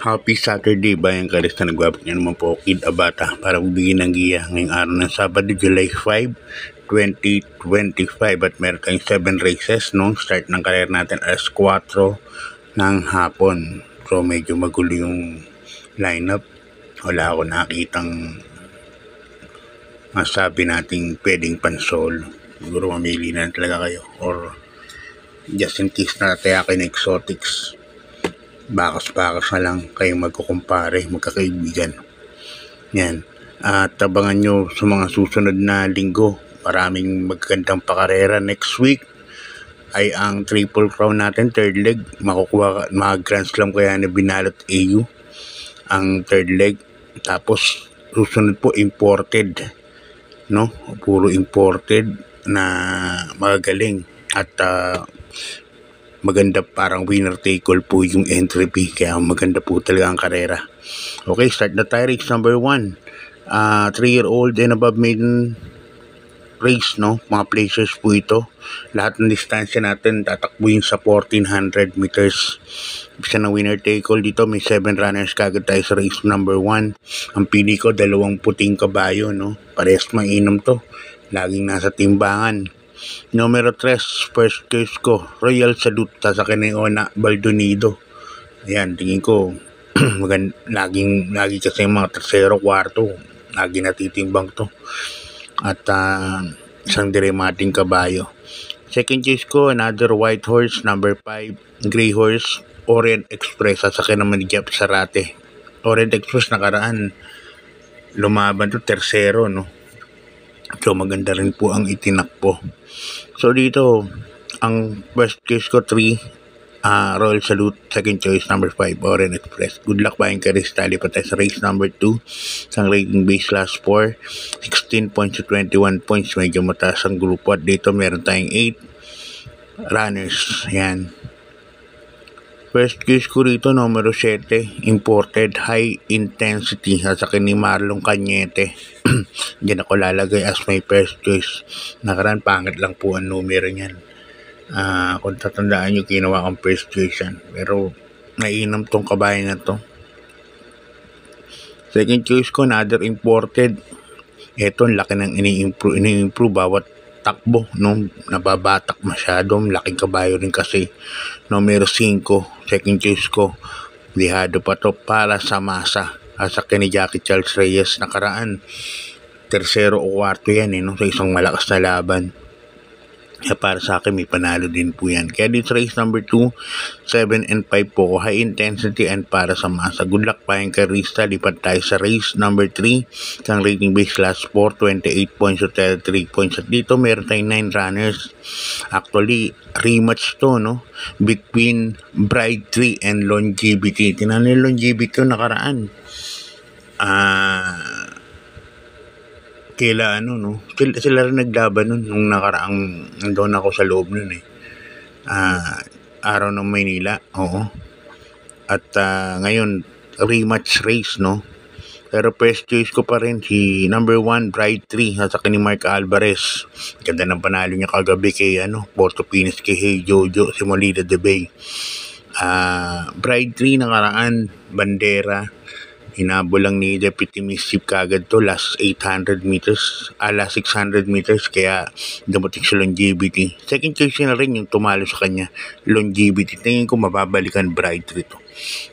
Happy Saturday, Bayan Karista. Nagbabalik niya naman po Kid Abata para magbigay ng giya ngayong araw ng Sabado, July 5, 2025. At meron tayong 7 races, no? Start ng karera natin alas 4 ng hapon. So medyo magulo yung lineup. Wala ako nakitang masabi nating pwedeng pansol. Siguro mamili na talaga kayo. Or just in case na tayakin ng exotics, bakas-bakas na lang kayo magkukumpare, magkakaibigan. Yan. At abangan nyo sa mga susunod na linggo. Maraming magagandang pakarera. Next week ay ang Triple Crown natin, third leg. Makukuha, mga Grand Slam kaya na binalot AU ang third leg. Tapos susunod po imported, no? Puro imported na magagaling. At maganda, parang winner take all po yung entry fee, kaya maganda po talaga ang karera. Okay, start na tayo. Race number 1, 3-year-old and above maiden race, no? Mga places po ito. Lahat ng distansya natin tatakbuhin sa 1400 meters. Bisa na winner take all dito. May 7 runners kagad tayo sa race number 1. Ang pili ko, 2 puting kabayo, no? Parehas mainom to, laging nasa timbangan. Numero 3, first choice ko, Royal Salute, sa Kineona Baldonido. Ayan, tingin ko lagi kasi mga tercero, kwarto, lagi natitimbang to. At isang diremating kabayo. Second choice ko, another white horse, number 5, gray horse, Orient Express, sa naman ni Jeff Sarate. Orient Express nakaraan lumaban to, tercero, no? So maganda rin po ang itinakbo. So dito, ang first choice ko 3, Royal Salute. Second choice number 5, Orient Express. Good luck, Bayan Karista. Lipat tayo sa race number 2. Isang rating base last 4, 16 points to 21 points. Medyo mataas ang grupo. At dito meron tayong 8 runners. Yan. First choice ko rito, numero 7, imported, high intensity, sa ni Marlon Cañete. Diyan ako lalagay as my first choice. Nakaraan, pangit lang po ang numero niyan. Kung tatandaan nyo, ginawa kong first choice yan. Pero nainom tong kabayo na to. Second choice ko, another imported. Ito, laki ng ini-improve bawat takbo, no? Nababatak masyado, laking kabayo rin kasi. Numero 5, second choice ko, lihado pa to, para sa masa, sa ni Jackie Charles Reyes. Nakaraan, tercero o kwarto yan, no? Sa isang malakas na laban. Kaya para sa akin, may panalo din po yan. Kaya dito race number 2, 7 and 5 po, high intensity and para sa masa. Good luck, Bayan Karista. Lipat tayo sa race number 3. Isang rating base last 4, 28 points to 33 points. At dito meron tayong 9 runners. Actually, rematch to, no? Between Bride 3 and Longevity. Tinanong yung Longevity nakaraan. Kila no? Sila rin naglaban nun nung nakaraang nandun ako sa loob nun araw ng Maynila, oo. At ngayon, rematch race, no? Pero first choice ko pa rin si number 1, Bride 3, sa ni Mark Alvarez. Ganda ng panalo niya kagabi kay Porto Pinas, kay Hey Jojo, si Molina de Bay. Bride 3 nakaraan, bandera. Hinabol lang ni Deputy Mischief kagad to, last 800 meters, last 600 meters, kaya dumating sa Longevity. Second choice na rin yung tumalo sa kanya, Longevity. Tingin ko mababalikan Bride 3 to.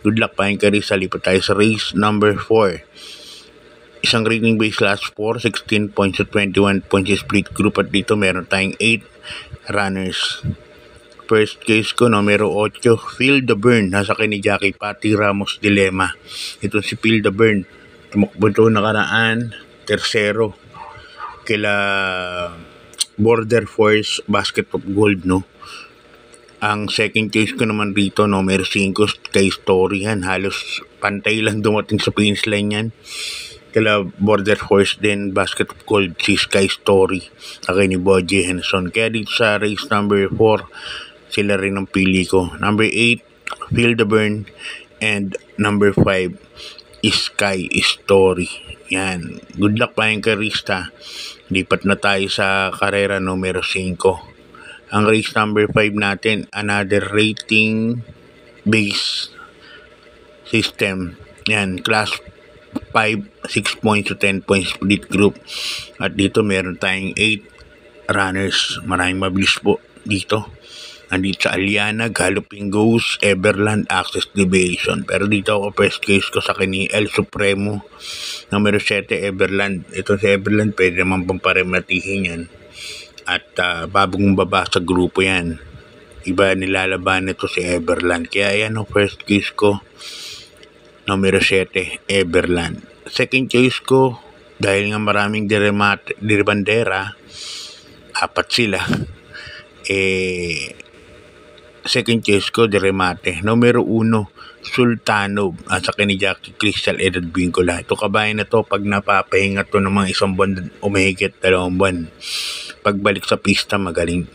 Good luck, Bayan Karista. Lipat tayo sa race number 4. Isang rating base last 4, 16 points to 21 points, split group. At dito meron tayong 8 runners. First case ko, numero 8, Feel the Burn, nasa ni Jackie Pati Ramos Dilema. Ito si Feel the Burn, tumakbo ito nakaraan, tercero, kila Border Force Basket of Gold, no? Ang second case ko naman dito, numero 5, Sky Story. Yan, halos pantay lang dumating sa finish line yan. Kila Border Force din, Basket of Gold, si Sky Story, ni Boji Henson. Kaya dito sa race number 4, sila rin ang pili ko. Number 8, Feel the Burn, and number 5, Sky Story. Yan. Good luck, Bayan Karista. Lipat na tayo sa karera numero 5. Ang race number 5 natin, another rating base system. Yan, class 5, 6 points to 10 points split group. At dito meron tayong 8 runners. Maraming mabilis po dito. Andito sa Aliana, Galloping Ghost, Everland, Access Deviation. Pero dito ako first case ko sa kini El Supremo. Numero 7, Everland. Ito si Everland, pwede naman pamparematihin yan. At babong baba sa grupo yan. Iba nilalaban nito si Everland. Kaya yan ang first case ko. Numero 7, Everland. Second choice ko, dahil nga maraming diribandera, 4 sila. Second choice ko, Diremate. Numero 1, Sultanov. Sa ni Jackie Crystal Edad Bincola. Ito kabayan na to, pag napapahinga to ng mga 1 buwan o mahigit 2 buwan. Pagbalik sa pista, magaling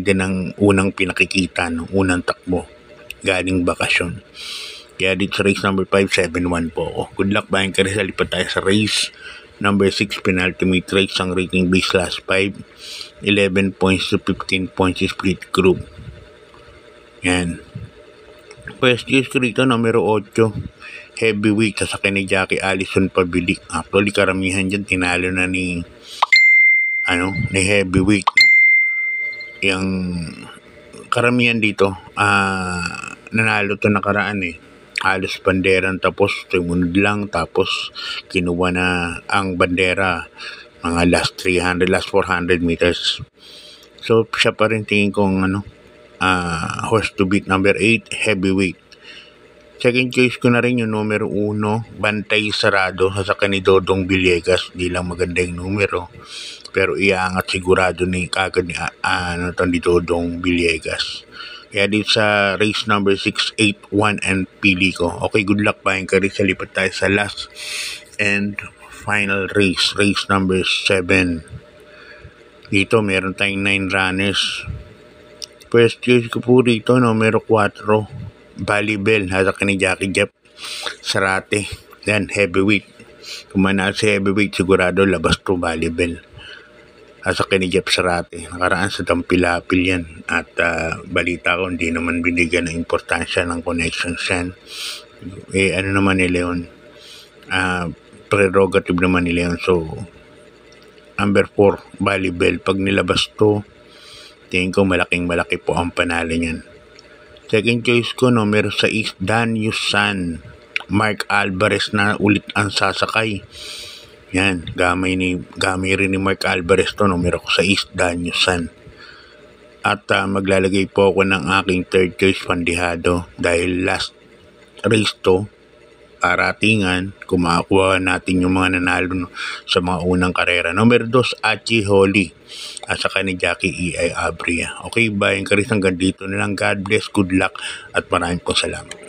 din ang unang pinakikita, no? Unang takbo. Galing bakasyon. Kaya dito sa race number 5, 7-1 po ako. Good luck, bayan ka rin. Lipat tayo sa race number 6, penultimate race. Ang rating base last 5, 11 points to 15 points split group. Yan. First choice ko rito, numero 8, heavyweight, sasakyan ni Jackie Allison Pabilik. Actually, karamihan dyan, tinalo na ni heavyweight. Yung karamihan dito, nanalo to nakaraan halos banderang tapos tumunod lang, tapos kinuha na ang bandera mga last 400 meters. So, siya pa rin tingin kong horse to beat, number 8, heavyweight. Second choice ko na rin yung numero 1, Bantay Sarado, sa ni Dodong Villegas. Di lang maganda yung numero, pero iangat sigurado ni kagad ni Dodong Villegas. Kaya dito sa race number 6, 8, 1, and pili ko. Okay, good luck, bayan ka rin. Lipat tayo sa last and final race number 7. Dito meron tayong 9 runners. First choice ko po rito, numero 4, Balibel, sa ni Jackie Jeff Sarate. Yan, heavyweight. Kung manalo si heavyweight, sigurado labas to Balibel. Sa ni Jeff Sarate. Nakaraan sa Dampilapil yan. At balita ko, hindi naman binigyan ng importansya ng connections yan. Ano naman nila yun? Prerogative naman nila yun. So, number 4, Balibel. Pag nilabas to, tingin ko malaki po ang panalo niyan. Second choice ko, numero 6, Danyusan. Mark Alvarez na ulit ang sasakay. Yan, gamay rin ni Mark Alvarez to, numero 6, Danyusan. At maglalagay po ako ng aking third choice, Pandihado, dahil last race to, paratingan, kumakuha natin yung mga nanalo sa mga unang karera. Numero 2, Achi Holly, sa ni Jackie E.I. Abria. Okay, bayan ka rin, hanggang dito na lang. God bless, good luck, at maraming po salamat.